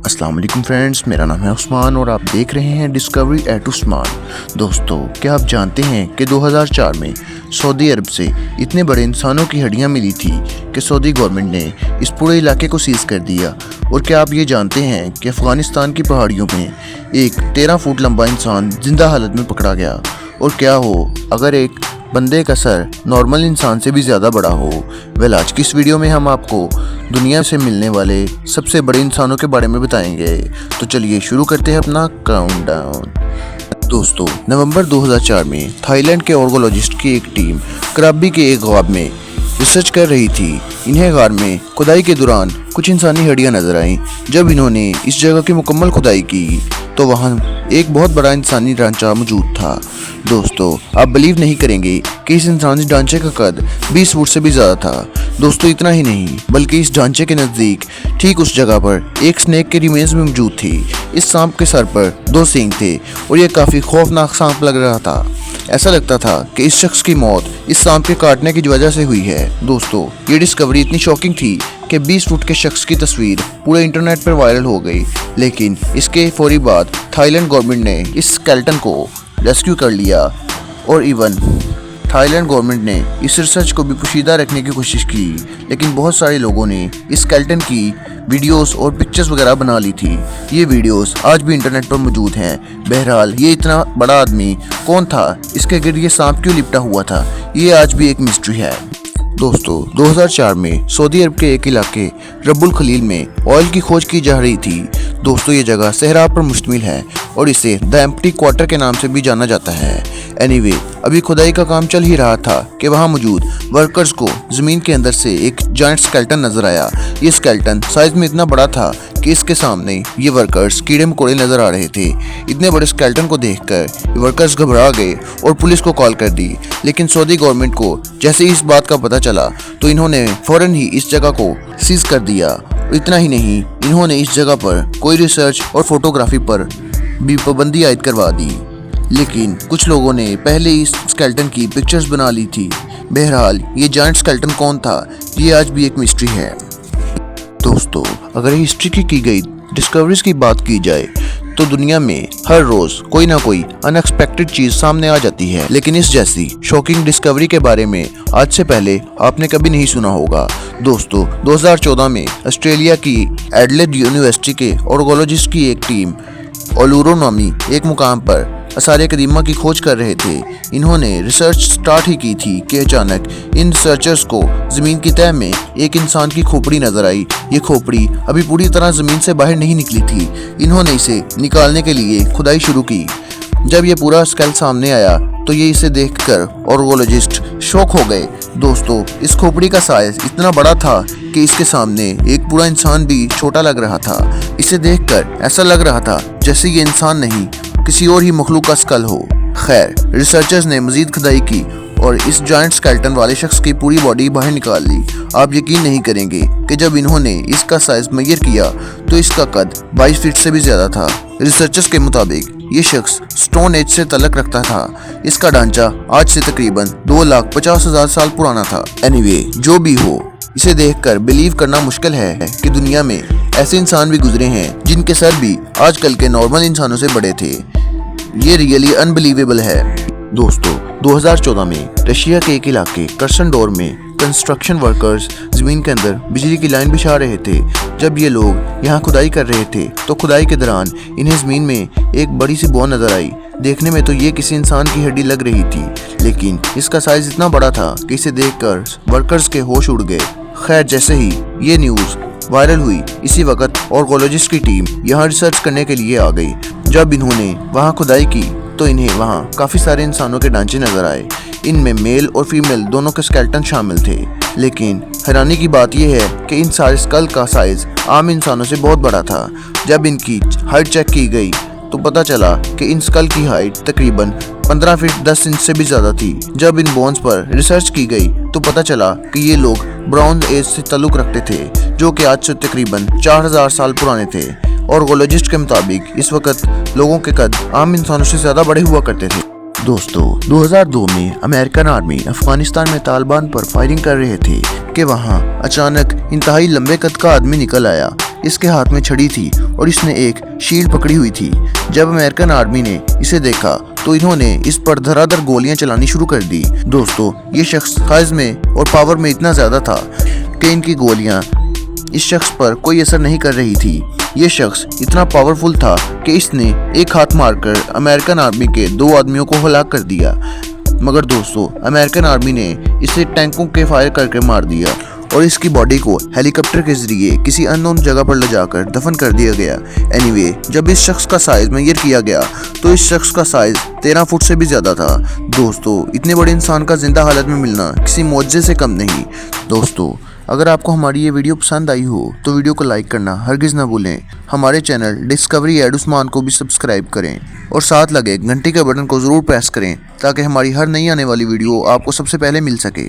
अस्सलाम वालेकुम फ्रेंड्स, मेरा नाम है उस्मान और आप देख रहे हैं डिस्कवरी एट उस्मान। दोस्तों, क्या आप जानते हैं कि 2004 में सऊदी अरब से इतने बड़े इंसानों की हड्डियां मिली थी कि सऊदी गवर्नमेंट ने इस पूरे इलाके को सीज कर दिया। और क्या आप ये जानते हैं कि अफ़गानिस्तान की पहाड़ियों में एक 13 फुट लंबा इंसान जिंदा हालत में पकड़ा गया। और क्या हो अगर एक बंदे का सर नॉर्मल इंसान से भी ज़्यादा बड़ा हो। वेल, आज की इस वीडियो में हम आपको दुनिया से मिलने वाले सबसे बड़े इंसानों के बारे में बताएंगे। तो चलिए शुरू करते हैं अपना काउंटडाउन। दोस्तों, नवंबर 2004 में थाईलैंड के ऑर्गोलॉजिस्ट की एक टीम कराबी के एक गार में रिसर्च कर रही थी। इन्हें गार में खुदाई के दौरान कुछ इंसानी हड्डियां नजर आईं। जब इन्होंने इस जगह की मुकम्मल खुदाई की तो वहां एक बहुत बड़ा इंसानी ढांचा मौजूद था। दोस्तों, आप बिलीव नहीं करेंगे कि इस इंसानी ढांचे का कद 20 फुट से भी ज़्यादा था। दोस्तों, इतना ही नहीं बल्कि इस ढांचे के नज़दीक ठीक उस जगह पर एक स्नेक के रिमेन्स भी मौजूद थी। इस सांप के सर पर 2 सींग थे और यह काफ़ी खौफनाक सांप लग रहा था। ऐसा लगता था कि इस शख्स की मौत इस सांप के काटने की वजह से हुई है। दोस्तों, ये डिस्कवरी इतनी शॉकिंग थी कि 20 फुट के शख्स की तस्वीर पूरे इंटरनेट पर वायरल हो गई। लेकिन इसके फौरी बाद थाईलैंड गवर्नमेंट ने इस स्केलेटन को रेस्क्यू कर लिया और इवन थाईलैंड गवर्नमेंट ने इस रिसर्च को भी पोशीदा रखने की कोशिश की। लेकिन बहुत सारे लोगों ने इस स्केलेटन की वीडियोस और पिक्चर्स वगैरह बना ली थी। ये वीडियोस आज भी इंटरनेट पर मौजूद हैं। बहरहाल, ये इतना बड़ा आदमी कौन था, इसके गिर्द ये सांप क्यों लिपटा हुआ था, ये आज भी एक मिस्ट्री है। दोस्तों, 2004 में सऊदी अरब के एक इलाके रब्बुल खलील में ऑयल की खोज की जा रही थी। दोस्तों, ये जगह सहरा पर मुश्तमिल है और इसे द एम्प्टी क्वार्टर के नाम से भी जाना जाता है। एनीवे, अभी खुदाई का काम चल ही रहा था कि वहां मौजूद वर्कर्स को जमीन के अंदर से एक जायंट स्केलेटन नजर आया। ये स्केलेटन साइज में इतना बड़ा था कि इसके सामने ये वर्कर्स कीड़े मकोड़े नजर आ रहे थे। इतने बड़े स्केलेटन को देखकर वर्कर्स घबरा गए और पुलिस को कॉल कर दी। लेकिन सऊदी गवर्नमेंट को जैसे ही इस बात का पता चला तो इन्होंने फौरन ही इस जगह को सीज कर दिया। इतना ही नहीं, इन्होंने इस जगह पर कोई रिसर्च और फोटोग्राफी पर भी पाबंदी आयद करवा दी। लेकिन कुछ लोगों ने पहले इस स्केलेटन की पिक्चर्स बना ली थी। बहरहाल, ये जायंट स्केलेटन कौन था, ये आज भी एक मिस्ट्री है। दोस्तों, अगर हिस्ट्री की गई डिस्कवरीज की बात की जाए तो दुनिया में हर रोज कोई ना कोई अनएक्सपेक्टेड चीज सामने आ जाती है। लेकिन इस जैसी शॉकिंग डिस्कवरी के बारे में आज से पहले आपने कभी नहीं सुना होगा। दोस्तों, 2014 में ऑस्ट्रेलिया की एडलेड यूनिवर्सिटी के ऑर्गोलॉजिस्ट की एक टीम ओलूरो नामी एक मुकाम पर आसार कदीमा की खोज कर रहे थे। इन्होंने रिसर्च स्टार्ट ही की थी कि अचानक इन रिसर्चर्स को ज़मीन की तह में एक इंसान की खोपड़ी नजर आई। ये खोपड़ी अभी पूरी तरह ज़मीन से बाहर नहीं निकली थी। इन्होंने इसे निकालने के लिए खुदाई शुरू की। जब ये पूरा स्केल सामने आया तो ये इसे देखकर ऑर्गोलॉजिस्ट शॉक हो गए। दोस्तों, इस खोपड़ी का साइज इतना बड़ा था कि इसके सामने एक पूरा इंसान भी छोटा लग रहा था। इसे देखकर ऐसा लग रहा था जैसे ये इंसान नहीं, किसी और ही मखलूक का स्कल हो। खैर, रिसर्चर्स ने मजीद खुदाई की और इस जायंट स्केलेटन वाले शख्स की पूरी बॉडी बाहर निकाल ली। आप यकीन नहीं करेंगे कि जब इन्होंने इसका साइज मेजर किया तो इसका कद 22 फीट से भी ज्यादा था। रिसर्चर्स के मुताबिक ये शख्स स्टोन एज से तलक रखता था। इसका ढांचा आज से तकरीबन 2,50,000 साल पुराना था। एनीवे, जो भी हो, इसे देखकर बिलीव करना मुश्किल है कि दुनिया में ऐसे इंसान भी गुजरे हैं जिनके सर भी आजकल के नॉर्मल इंसानों से बड़े थे। ये रियली अनबिलीवेबल है। दोस्तों, 2014 में रशिया के एक इलाके कर्सनडोर में कंस्ट्रक्शन वर्कर्स जमीन के अंदर बिजली की लाइन बिछा रहे थे। जब ये लोग यहाँ खुदाई कर रहे थे तो खुदाई के दौरान इन्हें जमीन में एक बड़ी सी बोन नजर आई। देखने में तो ये किसी इंसान की हड्डी लग रही थी, लेकिन इसका साइज इतना बड़ा था कि इसे देखकर वर्कर्स के होश उड़ गए। खैर, जैसे ही ये न्यूज़ वायरल हुई, इसी वक्त ऑर्गोलॉजिस्ट की टीम यहाँ रिसर्च करने के लिए आ गई। जब इन्होंने वहाँ खुदाई की तो इन्हें वहाँ काफ़ी सारे इंसानों के ढांचे नजर आए। इनमें मेल और फीमेल दोनों के स्केलेटन शामिल थे। लेकिन हैरानी की बात यह है कि इन सारे स्कल का साइज आम इंसानों से बहुत बड़ा था। जब इनकी हाइट चेक की गई तो पता चला कि इन स्कल की हाइट तकरीबन 15 फीट 10 इंच से भी ज़्यादा थी। जब इन बोन्स पर रिसर्च की गई तो पता चला कि ये लोग ब्रॉन्ज एज से ताल्लुक़ रखते थे, जो कि आज से तकरीबन 4000 साल पुराने थे। ऑर्गोलॉजिस्ट के मुताबिक इस वक्त लोगों के कद आम इंसानों से ज़्यादा बड़े हुआ करते थे। दोस्तों, 2002 में अमेरिकन आर्मी अफगानिस्तान में तालिबान पर फायरिंग कर रहे थे कि वहां अचानक इंतहाई लंबे कद का आदमी निकल आया। इसके हाथ में छड़ी थी और इसने एक शील्ड पकड़ी हुई थी। जब अमेरिकन आर्मी ने इसे देखा तो इन्होंने इस पर धराधर गोलियां चलानी शुरू कर दी। दोस्तों, ये शख्स साइज में और पावर में इतना ज़्यादा था कि इनकी गोलियां इस शख्स पर कोई असर नहीं कर रही थी। ये शख्स इतना पावरफुल था कि इसने एक हाथ मारकर अमेरिकन आर्मी के 2 आदमियों को हलाक कर दिया। मगर दोस्तों, अमेरिकन आर्मी ने इसे टैंकों के फायर करके मार दिया और इसकी बॉडी को हेलीकॉप्टर के जरिए किसी अननोन जगह पर ले जाकर दफन कर दिया गया। एनीवे, जब इस शख्स का साइज मेजर किया गया तो इस शख्स का साइज 13 फुट से भी ज़्यादा था। दोस्तों, इतने बड़े इंसान का जिंदा हालत में मिलना किसी मौजज़े से कम नहीं। दोस्तों, अगर आपको हमारी ये वीडियो पसंद आई हो तो वीडियो को लाइक करना हरगिज़ ना भूलें। हमारे चैनल डिस्कवरी एट उस्मान को भी सब्सक्राइब करें और साथ लगे घंटी के बटन को ज़रूर प्रेस करें ताकि हमारी हर नई आने वाली वीडियो आपको सबसे पहले मिल सके।